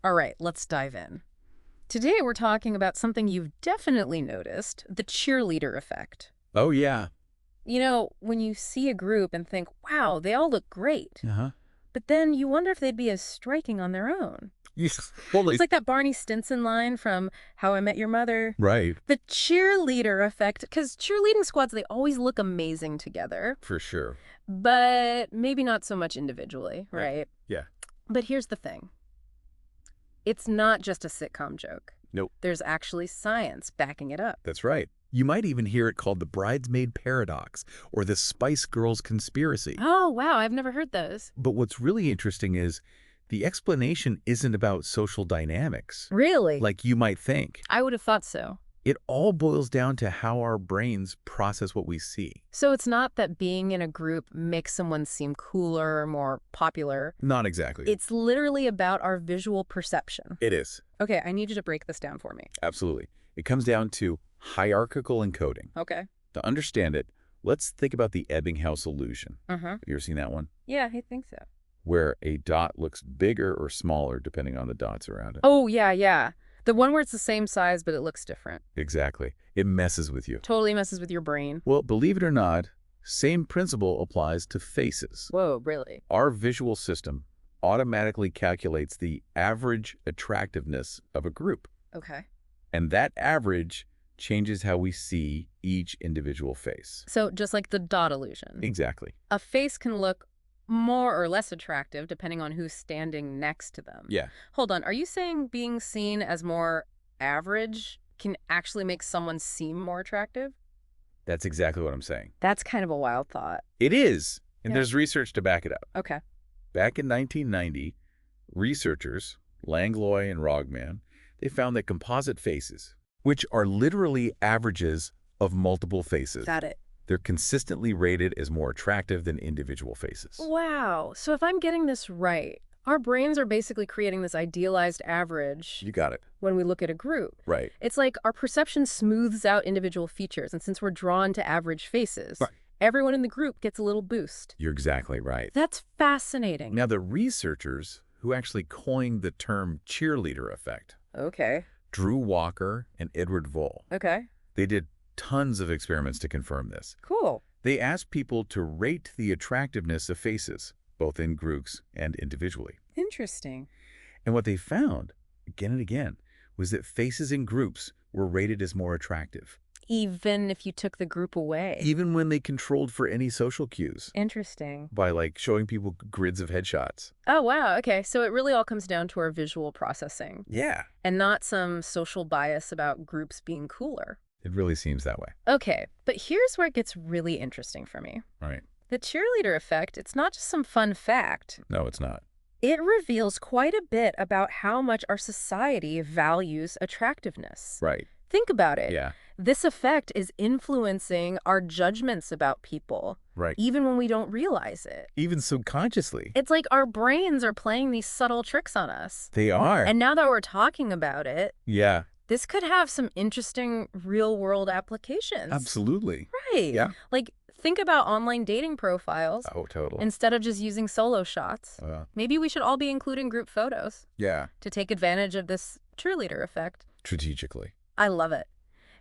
All right, let's dive in. Today we're talking about something you've definitely noticed, the cheerleader effect. Oh, yeah. You know, when you see a group and think, wow, they all look great, Uh-huh. but then you wonder if they'd be as striking on their own. Yes. It's like that Barney Stinson line from How I Met Your Mother. Right. The cheerleader effect, because cheerleading squads, they always look amazing together, For sure. but maybe not so much individually, right? Yeah. But here's the thing. It's not just a sitcom joke. Nope. There's actually science backing it up. That's right. You might even hear it called the bridesmaid paradox or the Spice Girls conspiracy. Oh, wow, I've never heard those. But what's really interesting is the explanation isn't about social dynamics, Really? like you might think. I would have thought so. It all boils down to how our brains process what we see. So it's not that being in a group makes someone seem cooler or more popular. Not exactly. It's literally about our visual perception. It is. Okay, I need you to break this down for me. Absolutely. It comes down to hierarchical encoding. Okay. To understand it, let's think about the Ebbinghaus illusion. Uh-huh. Have you ever seen that one? Yeah, I think so. Where a dot looks bigger or smaller depending on the dots around it. Oh, yeah. The one where it's the same size, but it looks different. Exactly. It messes with you. Totally messes with your brain. Well, believe it or not, same principle applies to faces. Whoa, really? Our visual system automatically calculates the average attractiveness of a group. Okay. And that average changes how we see each individual face. So just like the dot illusion. Exactly. A face can look more or less attractive depending on who's standing next to them. Yeah. Hold on, are you saying being seen as more average can actually make someone seem more attractive? That's exactly what I'm saying. That's kind of a wild thought. It is. And Yeah. there's research to back it up. Okay. Back in 1990, researchers, Langlois and Rogman, they found that composite faces, which are literally averages of multiple faces, Got it. they're consistently rated as more attractive than individual faces. Wow. So if I'm getting this right, our brains are basically creating this idealized average You got it. when we look at a group. Right. It's like our perception smooths out individual features, and since we're drawn to average faces, Right. everyone in the group gets a little boost. You're exactly right. That's fascinating. Now, the researchers who actually coined the term cheerleader effect, Okay. Drew Walker and Edward Voll, Okay. they did tons of experiments to confirm this. Cool. They asked people to rate the attractiveness of faces, both in groups and individually. Interesting. And what they found, again and again, was that faces in groups were rated as more attractive, Even if you took the group away. even when they controlled for any social cues, Interesting. by like showing people grids of headshots. Oh, wow. Okay. So it really all comes down to our visual processing Yeah. and not some social bias about groups being cooler. It really seems that way. Okay. But here's where it gets really interesting for me. Right. The cheerleader effect, it's not just some fun fact. No, it's not. It reveals quite a bit about how much our society values attractiveness. Right. Think about it. Yeah. This effect is influencing our judgments about people, Right. even when we don't realize it. Even subconsciously. It's like our brains are playing these subtle tricks on us. They are. And now that we're talking about it, Yeah. this could have some interesting real-world applications. Absolutely. Right. Yeah. Like, think about online dating profiles. Oh, totally. Instead of just using solo shots, maybe we should all be including group photos Yeah. to take advantage of this cheerleader effect. Strategically. I love it.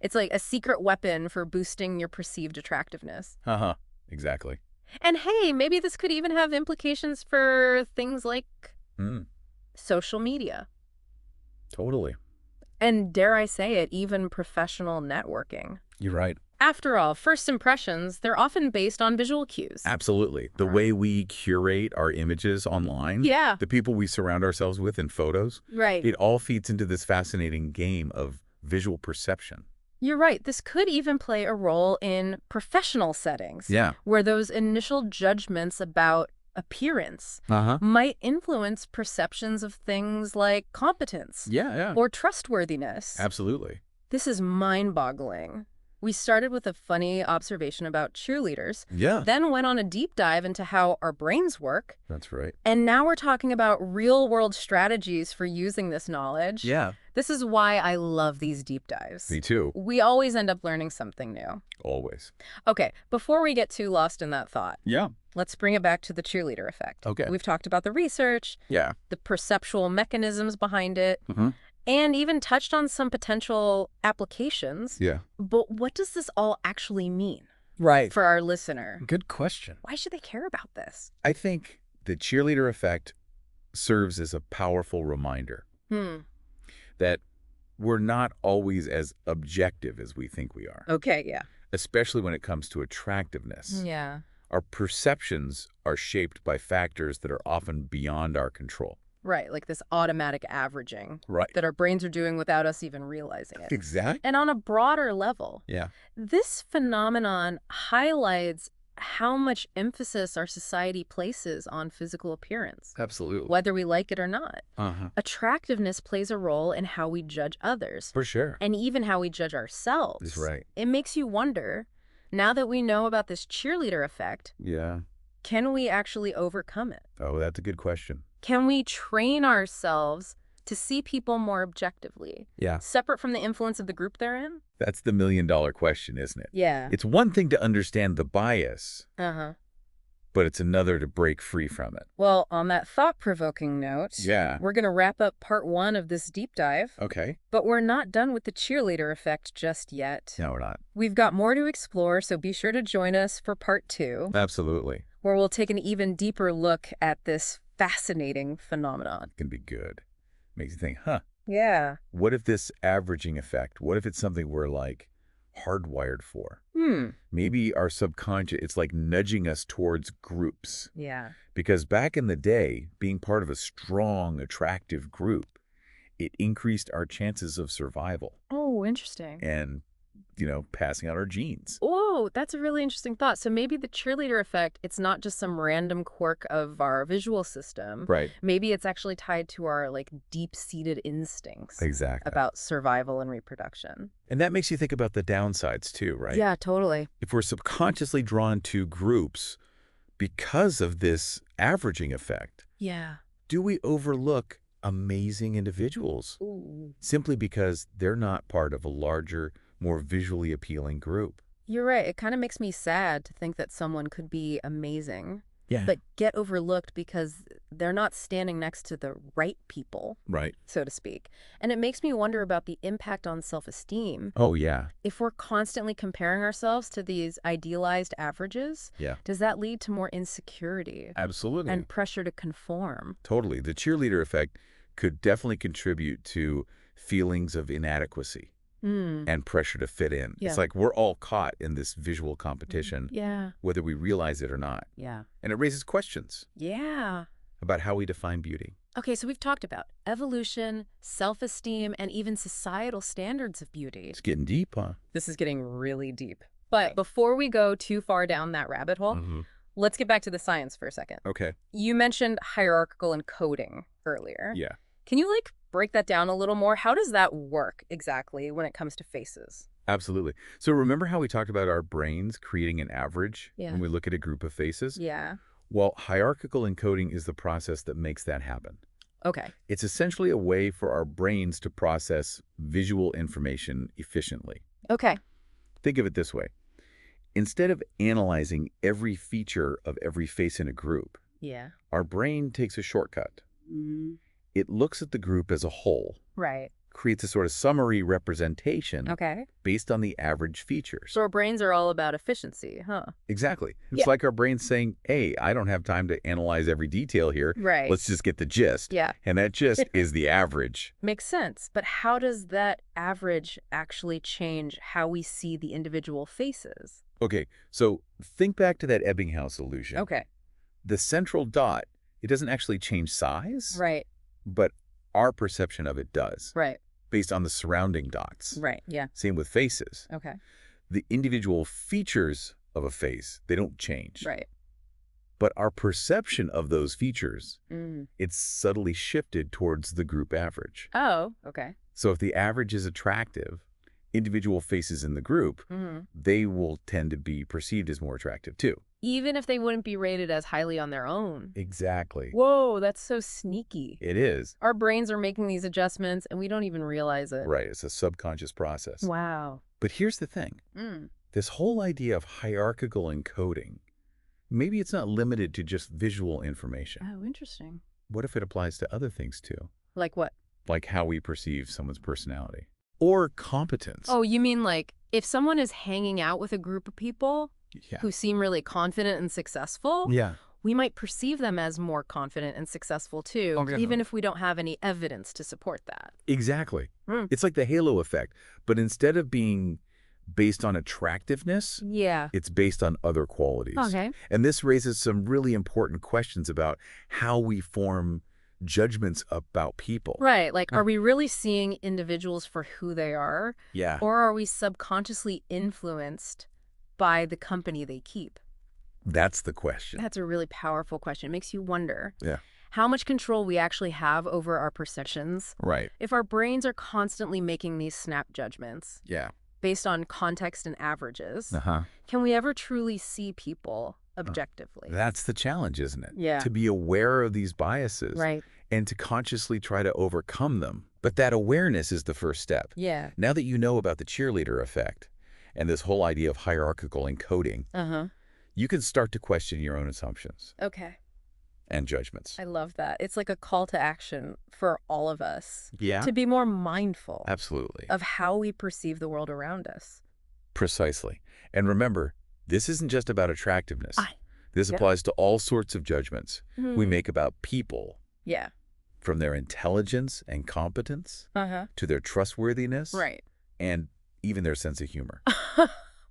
It's like a secret weapon for boosting your perceived attractiveness. Uh-huh. Exactly. And hey, maybe this could even have implications for things like social media. Totally. And dare I say it, even professional networking. You're right. After all, first impressions, they're often based on visual cues. Absolutely. The way we curate our images online, Yeah. the people we surround ourselves with in photos, Right. it all feeds into this fascinating game of visual perception. You're right. This could even play a role in professional settings. Yeah. Where those initial judgments about appearance Uh-huh. might influence perceptions of things like competence Yeah. or trustworthiness. Absolutely. This is mind-boggling. We started with a funny observation about cheerleaders, Yeah. then went on a deep dive into how our brains work, That's right. and now we're talking about real-world strategies for using this knowledge. Yeah. This is why I love these deep dives. Me too. We always end up learning something new. Always. Okay, before we get too lost in that thought, Yeah. let's bring it back to the cheerleader effect. Okay. We've talked about the research, Yeah. the perceptual mechanisms behind it, Mm-hmm. and even touched on some potential applications. Yeah. But what does this all actually mean Right. for our listener? Good question. Why should they care about this? I think the cheerleader effect serves as a powerful reminder that we're not always as objective as we think we are, Okay, yeah. especially when it comes to attractiveness. Yeah. Our perceptions are shaped by factors that are often beyond our control. Right, like this automatic averaging Right. that our brains are doing without us even realizing it. Exactly. And on a broader level, Yeah. this phenomenon highlights how much emphasis our society places on physical appearance, Absolutely. whether we like it or not. Uh-huh. Attractiveness plays a role in how we judge others, For sure. and even how we judge ourselves. That's right. It makes you wonder, now that we know about this cheerleader effect, Yeah. can we actually overcome it? Oh, that's a good question. Can we train ourselves to see people more objectively, Yeah. separate from the influence of the group they're in? That's the million-dollar question, isn't it? Yeah. It's one thing to understand the bias, Uh-huh. but it's another to break free from it. Well, on that thought-provoking note, Yeah. we're going to wrap up part 1 of this deep dive, Okay. but we're not done with the cheerleader effect just yet. No, we're not. We've got more to explore, so be sure to join us for part 2, Absolutely. where we'll take an even deeper look at this fascinating phenomenon. It can be good. Makes you think, huh, Yeah. what if this averaging effect, what if it's something we're like hardwired for? Maybe our subconscious, it's like nudging us towards groups. Yeah. Because back in the day, being part of a strong, attractive group, it increased our chances of survival Oh, interesting. and, passing out our genes. Oh, that's a really interesting thought. So maybe the cheerleader effect, it's not just some random quirk of our visual system. Right. Maybe it's actually tied to our deep-seated instincts Exactly. about survival and reproduction. And that makes you think about the downsides too, right? Yeah, totally. If we're subconsciously drawn to groups because of this averaging effect, Yeah. do we overlook amazing individuals Ooh. simply because they're not part of a larger, more visually appealing group? You're right. It kind of makes me sad to think that someone could be amazing, Yeah. but get overlooked because they're not standing next to the right people, Right. so to speak. And it makes me wonder about the impact on self-esteem. Oh, yeah. If we're constantly comparing ourselves to these idealized averages, Yeah. does that lead to more insecurity Absolutely. and pressure to conform? Totally. The cheerleader effect could definitely contribute to feelings of inadequacy and pressure to fit in. Yeah. It's like we're all caught in this visual competition, Yeah. whether we realize it or not. Yeah. And it raises questions Yeah. about how we define beauty. Okay, so we've talked about evolution, self-esteem, and even societal standards of beauty. It's getting deep, huh? This is getting really deep. But before we go too far down that rabbit hole, let's get back to the science for a second. Okay. You mentioned hierarchical encoding earlier. Yeah. Can you break that down a little more? How does that work exactly when it comes to faces? Absolutely. So remember how we talked about our brains creating an average Yeah. when we look at a group of faces? Yeah. Well, hierarchical encoding is the process that makes that happen. Okay. It's essentially a way for our brains to process visual information efficiently. Okay. Think of it this way. Instead of analyzing every feature of every face in a group, Yeah. our brain takes a shortcut. It looks at the group as a whole, Right. creates a sort of summary representation Okay. based on the average features. So our brains are all about efficiency, huh? Exactly. It's Yeah. like our brain's saying, hey, I don't have time to analyze every detail here. Right. Let's just get the gist. Yeah. And that gist is the average. Makes sense. But how does that average actually change how we see the individual faces? Okay, so think back to that Ebbinghaus illusion. Okay. The central dot, it doesn't actually change size, Right. but our perception of it does, Right. based on the surrounding dots. Right. Yeah. Same with faces. Okay. The individual features of a face, they don't change. Right. But our perception of those features, Mm. it's subtly shifted towards the group average. Oh, okay. So if the average is attractive, individual faces in the group, Hmm. they will tend to be perceived as more attractive too. Even if they wouldn't be rated as highly on their own. Exactly. Whoa, that's so sneaky. It is. Our brains are making these adjustments and we don't even realize it. Right. It's a subconscious process. Wow. But here's the thing. Mm. This whole idea of hierarchical encoding, maybe it's not limited to just visual information. Oh, interesting. What if it applies to other things too? Like what? Like how we perceive someone's personality or competence. Oh, you mean like if someone is hanging out with a group of people yeah. who seem really confident and successful, Yeah. we might perceive them as more confident and successful too, Oh, yeah. even if we don't have any evidence to support that. Exactly. Mm. It's like the halo effect, but instead of being based on attractiveness, Yeah. it's based on other qualities. Okay. And this raises some really important questions about how we form judgments about people. Right. Like, are we really seeing individuals for who they are? Yeah. Or are we subconsciously influenced by the company they keep? That's the question. That's a really powerful question. It makes you wonder Yeah. how much control we actually have over our perceptions. Right. If our brains are constantly making these snap judgments Yeah. based on context and averages, Uh-huh. can we ever truly see people objectively? That's the challenge, isn't it? Yeah. To be aware of these biases Right. and to consciously try to overcome them. But that awareness is the first step. Yeah. Now that you know about the cheerleader effect and this whole idea of hierarchical encoding, Uh-huh. you can start to question your own assumptions Okay. and judgments. I love that. It's like a call to action for all of us Yeah, to be more mindful absolutely. of how we perceive the world around us. Precisely. And remember, this isn't just about attractiveness. This yeah. applies to all sorts of judgments we make about people, Yeah. from their intelligence and competence Uh-huh. to their trustworthiness Right. and even their sense of humor.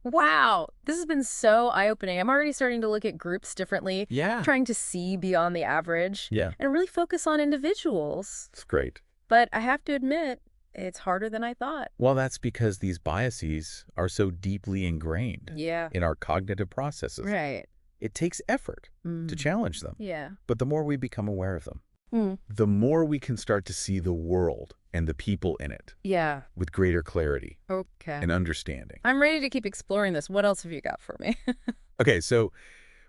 Wow. This has been so eye-opening. I'm already starting to look at groups differently, Yeah. trying to see beyond the average Yeah. and really focus on individuals. It's great. But I have to admit, it's harder than I thought. Well, that's because these biases are so deeply ingrained Yeah. in our cognitive processes. Right. It takes effort to challenge them. Yeah. But the more we become aware of them, Mm. the more we can start to see the world and the people in it Yeah. with greater clarity Okay. and understanding. I'm ready to keep exploring this. What else have you got for me? Okay, so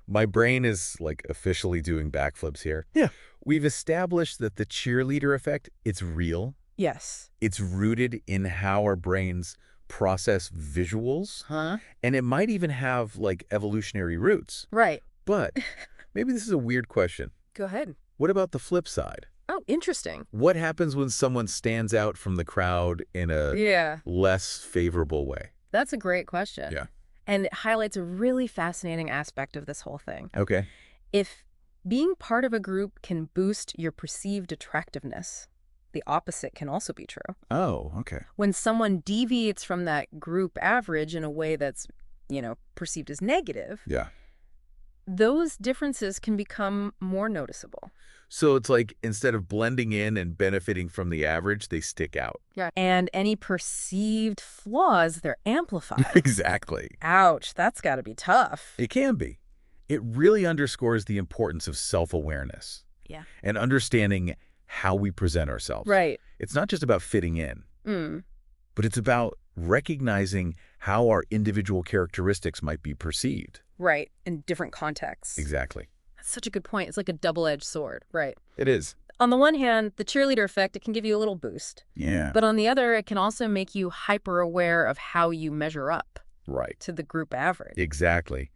my brain is like officially doing backflips here. Yeah. We've established that the cheerleader effect, it's real. Yes. It's rooted in how our brains process visuals, Huh? and it might even have like evolutionary roots. Right. But maybe this is a weird question. Go ahead. What about the flip side? Oh, interesting. What happens when someone stands out from the crowd in a Yeah. less favorable way? That's a great question. Yeah. And it highlights a really fascinating aspect of this whole thing. Okay. If being part of a group can boost your perceived attractiveness, the opposite can also be true. Oh, okay. When someone deviates from that group average in a way that's, perceived as negative, Yeah. those differences can become more noticeable. So it's like instead of blending in and benefiting from the average, they stick out. Yeah. And any perceived flaws, they're amplified. Exactly. Ouch, that's got to be tough. It can be. It really underscores the importance of self-awareness. Yeah. And understanding how we present ourselves. Right. It's not just about fitting in, Mm. but it's about recognizing how our individual characteristics might be perceived. Right. In different contexts. Exactly. That's such a good point. It's like a double-edged sword. Right. It is. On the one hand, the cheerleader effect, it can give you a little boost. Yeah. But on the other, it can also make you hyper-aware of how you measure up Right. to the group average. Exactly.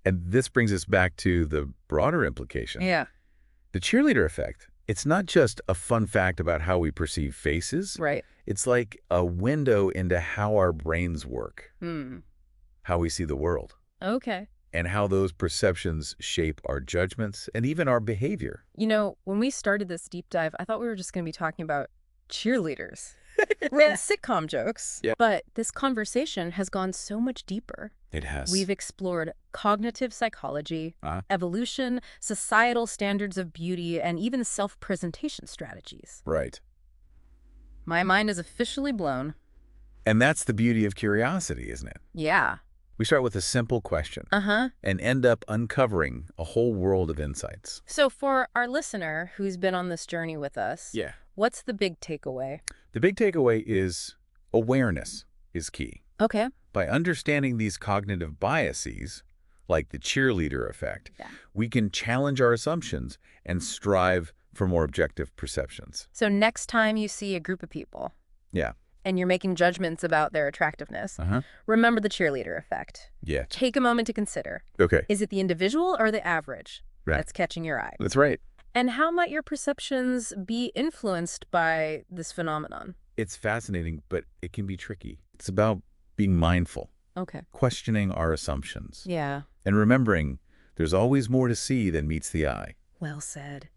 And this brings us back to the broader implication. Yeah. The cheerleader effect, it's not just a fun fact about how we perceive faces. Right. It's like a window into how our brains work, Hmm. how we see the world, Okay. and how those perceptions shape our judgments and even our behavior. When we started this deep dive, I thought we were just going to be talking about cheerleaders. And sitcom jokes. Yeah. But this conversation has gone so much deeper. It has. We've explored cognitive psychology, evolution, societal standards of beauty, and even self-presentation strategies. Right. My mind is officially blown. And that's the beauty of curiosity, isn't it? Yeah. We start with a simple question Uh-huh. and end up uncovering a whole world of insights. So for our listener who's been on this journey with us, Yeah. what's the big takeaway? The big takeaway is awareness. is key. Okay. By understanding these cognitive biases, like the cheerleader effect, Yeah. we can challenge our assumptions and strive for more objective perceptions. So next time you see a group of people Yeah. and you're making judgments about their attractiveness, Uh-huh. remember the cheerleader effect. Yeah. Take a moment to consider, Okay. is it the individual or the average Right. that's catching your eye? That's right. And how might your perceptions be influenced by this phenomenon? It's fascinating, but it can be tricky. It's about being mindful, Okay. questioning our assumptions, Yeah. and remembering there's always more to see than meets the eye. Well said.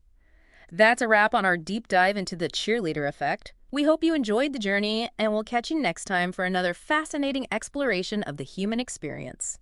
That's a wrap on our deep dive into the cheerleader effect. We hope you enjoyed the journey, and we'll catch you next time for another fascinating exploration of the human experience.